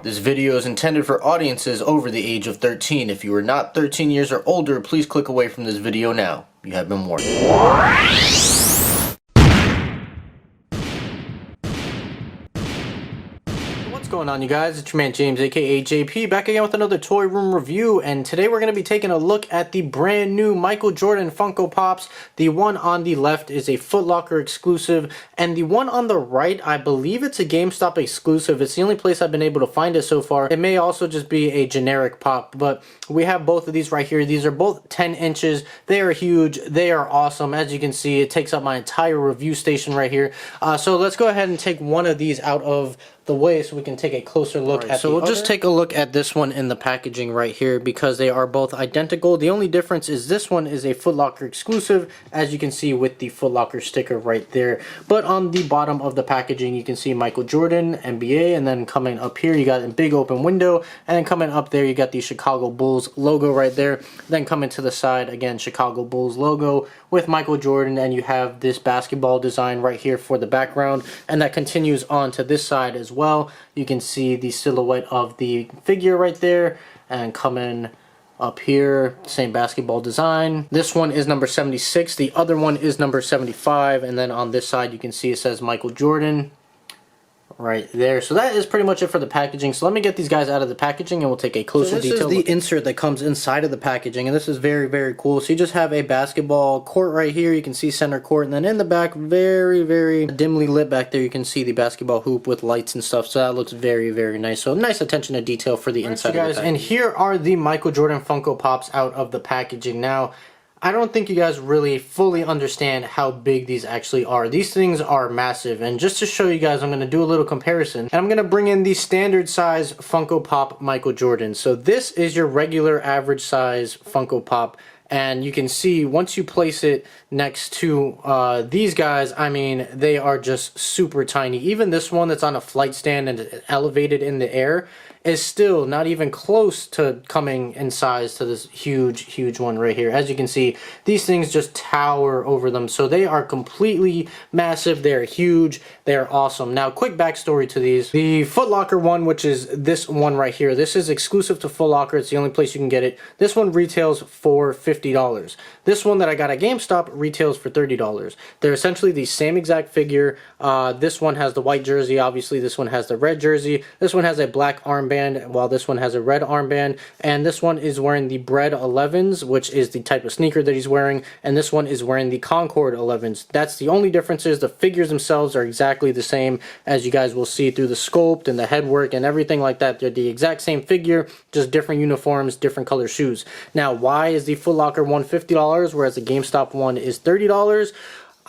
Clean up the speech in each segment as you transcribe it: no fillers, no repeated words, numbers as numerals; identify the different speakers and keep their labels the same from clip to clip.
Speaker 1: This video is intended for audiences over the age of 13. If you are not 13 years or older, please click away from this video now. You have been warned. What's going on, you guys? It's your man James, aka JP, back again with another toy room review, and today we're going to be taking a look at the brand new Michael Jordan Funko Pops. The one on the left is a Footlocker exclusive, and the one on the right, I believe it's a GameStop exclusive. It's the only place I've been able to find it so far. It may also just be a generic pop, but we have both of these right here. These are both 10 inches. They are huge. They are awesome. As you can see, it takes up my entire review station right here. So let's go ahead and take one of these out of the way so we can take a closer look at so we'll just take a look at this one in the packaging right here, because they are both identical. The only difference is this one is a Footlocker exclusive, as you can see with the Footlocker sticker right there. But on the bottom of the packaging you can see Michael Jordan, NBA, and then coming up here you got a big open window, and then coming up there you got the Chicago Bulls logo right there. Then coming to the side, again, Chicago Bulls logo with Michael Jordan, and you have this basketball design right here for the background, and that continues on to this side as well. You can see the silhouette of the figure right there, and coming up here, same basketball design. This one is number 76, the other one is number 75, and then on this side you can see it says Michael Jordan right there. So that is pretty much it for the packaging. So let me get these guys out of the packaging and we'll take a closer detail. This is the insert that comes inside of the packaging, and this is very, very cool. So you just have a basketball court right here. You can see center court, and then in the back, very, very dimly lit back there, you can see the basketball hoop with lights and stuff. So that looks very, very nice. So nice attention to detail for the inside of the packaging. And here are the Michael Jordan Funko Pops out of the packaging. Now, I don't think you guys really fully understand how big these actually are. These things are massive, and just to show you guys, I'm going to do a little comparison, and I'm going to bring in the standard size Funko Pop Michael Jordan. So this is your regular average size Funko Pop, and you can see once you place it next to these guys, I mean, they are just super tiny. Even this one that's on a flight stand and elevated in the air is still not even close to coming in size to this huge one right here. As you can see, these things just tower over them. So they are completely massive. They're huge. They're awesome. Now, quick backstory to these. The Footlocker one, which is this one right here, this is exclusive to Footlocker. It's the only place you can get it. This one retails for $50. This one that I got at GameStop retails for $30. They're essentially the same exact figure. This one has the white jersey. Obviously, this one has the red jersey. This one has a black armband, while this one has a red armband, and this one is wearing the Bred 11s, which is the type of sneaker that he's wearing, and this one is wearing the Concord 11s. That's the only differences. The figures themselves are exactly the same, as you guys will see through the sculpt and the headwork and everything like that. They're the exact same figure, just different uniforms, different color shoes. Now, why is the Footlocker one $50, whereas the GameStop one is $30?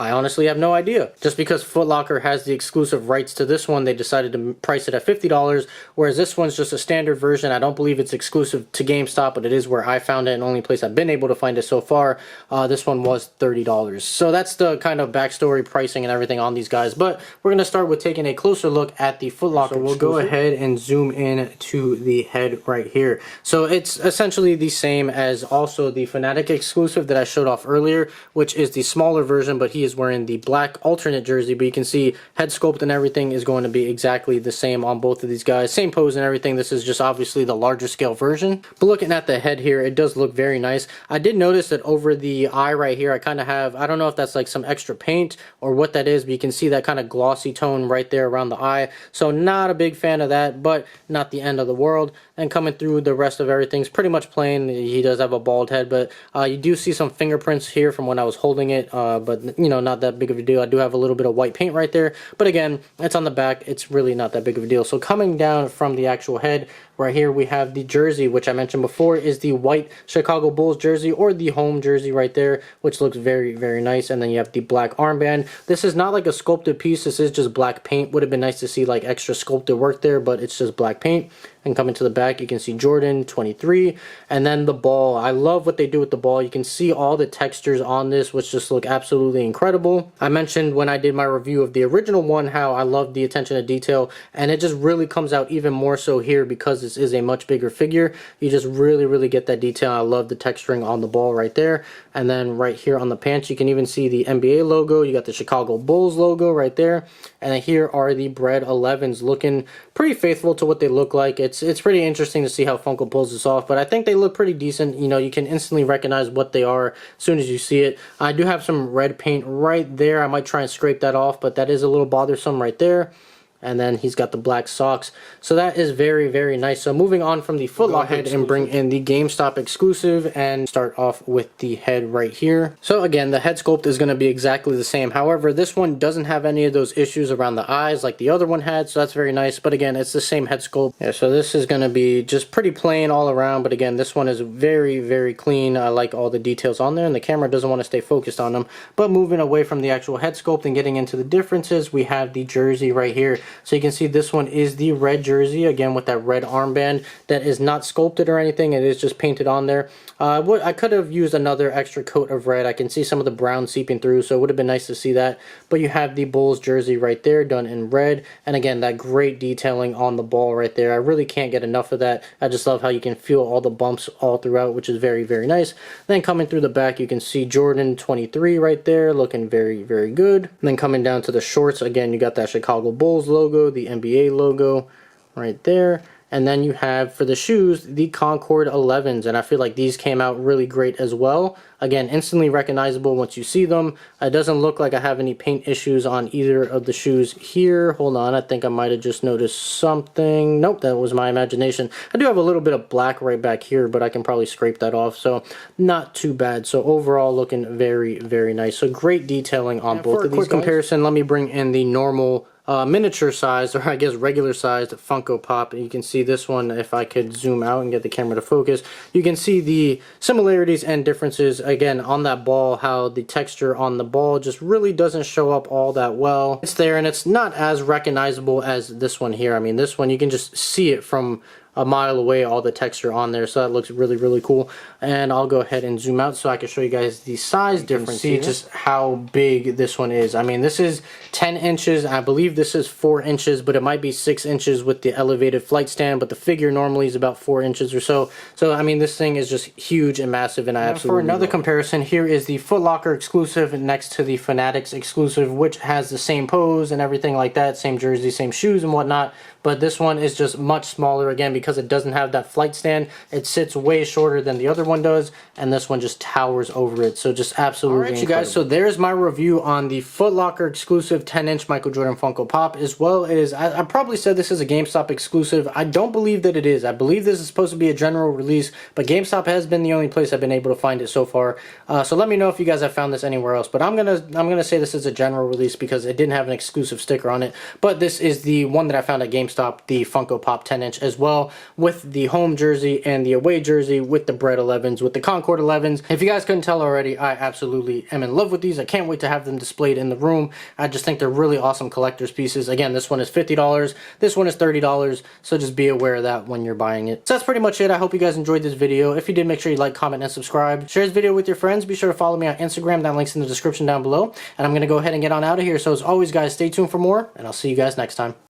Speaker 1: I honestly have no idea. Just because Footlocker has the exclusive rights to this one, they decided to price it at $50, whereas this one's just a standard version. I don't believe it's exclusive to GameStop, but it is where I found it, and only place I've been able to find it so far. This one was $30. So that's the kind of backstory, pricing, and everything on these guys. But we're going to start with taking a closer look at the Footlocker. So we'll go ahead and zoom in to the head right here. So it's essentially the same as also the Fanatic exclusive that I showed off earlier, which is the smaller version, but he is wearing the black alternate jersey. But you can see head sculpt and everything is going to be exactly the same on both of these guys. Same pose and everything. This is just obviously the larger scale version. But looking at the head here, it does look very nice. I did notice that over the eye right here, I kind of have, I don't know if that's like some extra paint or what that is, but you can see that kind of glossy tone right there around the eye. So not a big fan of that, but not the end of the world. And coming through, the rest of everything's pretty much plain. He does have a bald head, but you do see some fingerprints here from when I was holding it, but you know, not that big of a deal. I do have a little bit of white paint right there, but again, it's on the back. It's really not that big of a deal. So coming down from the actual head, right here we have the jersey, which I mentioned before is the white Chicago Bulls jersey, or the home jersey right there, which looks very, very nice. And then you have the black armband. This is not like a sculpted piece. This is just black paint. Would have been nice to see like extra sculpted work there, but it's just black paint. And coming to the back, back, you can see Jordan 23, and then the ball. I love what they do with the ball. You can see all the textures on this, which just look absolutely incredible. I mentioned when I did my review of the original one how I love the attention to detail, and it just really comes out even more so here because this is a much bigger figure. You just really get that detail. I love the texturing on the ball right there. And then right here on the pants, you can even see the NBA logo. You got the Chicago Bulls logo right there. And then here are the Bread 11s, looking pretty faithful to what they look like. It's pretty interesting to see how Funko pulls this off, but I think they look pretty decent. You know, you can instantly recognize what they are as soon as you see it. I do have some red paint right there. I might try and scrape that off, but that is a little bothersome right there. And then he's got the black socks. So that is very nice. So moving on from the Footlocker, go ahead and bring in the GameStop exclusive and start off with the head right here. So again, the head sculpt is going to be exactly the same. However, this one doesn't have any of those issues around the eyes like the other one had. So that's very nice. But again, it's the same head sculpt. Yeah, so this is going to be just pretty plain all around. But again, this one is very clean. I like all the details on there, and the camera doesn't want to stay focused on them. But moving away from the actual head sculpt and getting into the differences, we have the jersey right here. So you can see this one is the red jersey, again with that red armband that is not sculpted or anything. It is just painted on there. I could have used another extra coat of red. I can see some of the brown seeping through, so it would have been nice to see that. But you have the Bulls jersey right there done in red, and again that great detailing on the ball right there. I really can't get enough of that. I just love how you can feel all the bumps all throughout, which is very nice. Then coming through the back, you can see Jordan 23 right there, looking very good. And then coming down to the shorts, again you got that Chicago Bulls logo, the NBA logo right there. And then you have, for the shoes, the Concord 11s, and I feel like these came out really great as well. Again, instantly recognizable once you see them. It doesn't look like I have any paint issues on either of the shoes here. Hold on, I think I might have just noticed something. Nope, that was my imagination. I do have a little bit of black right back here, but I can probably scrape that off, so not too bad. So overall, looking very nice. So great detailing on both of these. For a quick comparison, let me bring in the normal miniature sized, or I guess regular sized Funko Pop. You can see this one, if I could zoom out and get the camera to focus, you can see the similarities and differences again on that ball, how the texture on the ball just really doesn't show up all that well. It's there, and it's not as recognizable as this one here. I mean, this one you can just see it from a mile away, all the texture on there, so that looks really cool. And I'll go ahead and zoom out so I can show you guys the size difference. See just how big this one is. I mean, this is 10 inches. I believe this is 4 inches, but it might be 6 inches with the elevated flight stand, but the figure normally is about 4 inches or so. So I mean, this thing is just huge and massive, and I absolutely love it. For another comparison, here is the Footlocker exclusive next to the Fanatics exclusive, which has the same pose and everything like that, same jersey, same shoes and whatnot. But this one is just much smaller, again, because it doesn't have that flight stand. It sits way shorter than the other one does, and this one just towers over it. So just absolutely incredible. You guys, so there's my review on the Footlocker exclusive 10-inch Michael Jordan Funko Pop, as well as, I probably said this is a GameStop exclusive. I don't believe that it is. I believe this is supposed to be a general release, but GameStop has been the only place I've been able to find it so far. So let me know if you guys have found this anywhere else. But I'm gonna say this is a general release because it didn't have an exclusive sticker on it. But this is the one that I found at GameStop, the Funko Pop 10-inch as well, with the home jersey and the away jersey, with the Bread 11s, with the Concord 11s. If you guys couldn't tell already, I absolutely am in love with these. I can't wait to have them displayed in the room. I just think they're really awesome collector's pieces. Again, this one is $50, this one is $30, so just be aware of that when you're buying it. So that's pretty much it. I hope you guys enjoyed this video. If you did, make sure you like, comment, and subscribe. Share this video with your friends. Be sure to follow me on Instagram. That link's in the description down below. And I'm going to go ahead and get on out of here. So as always, guys, stay tuned for more, and I'll see you guys next time.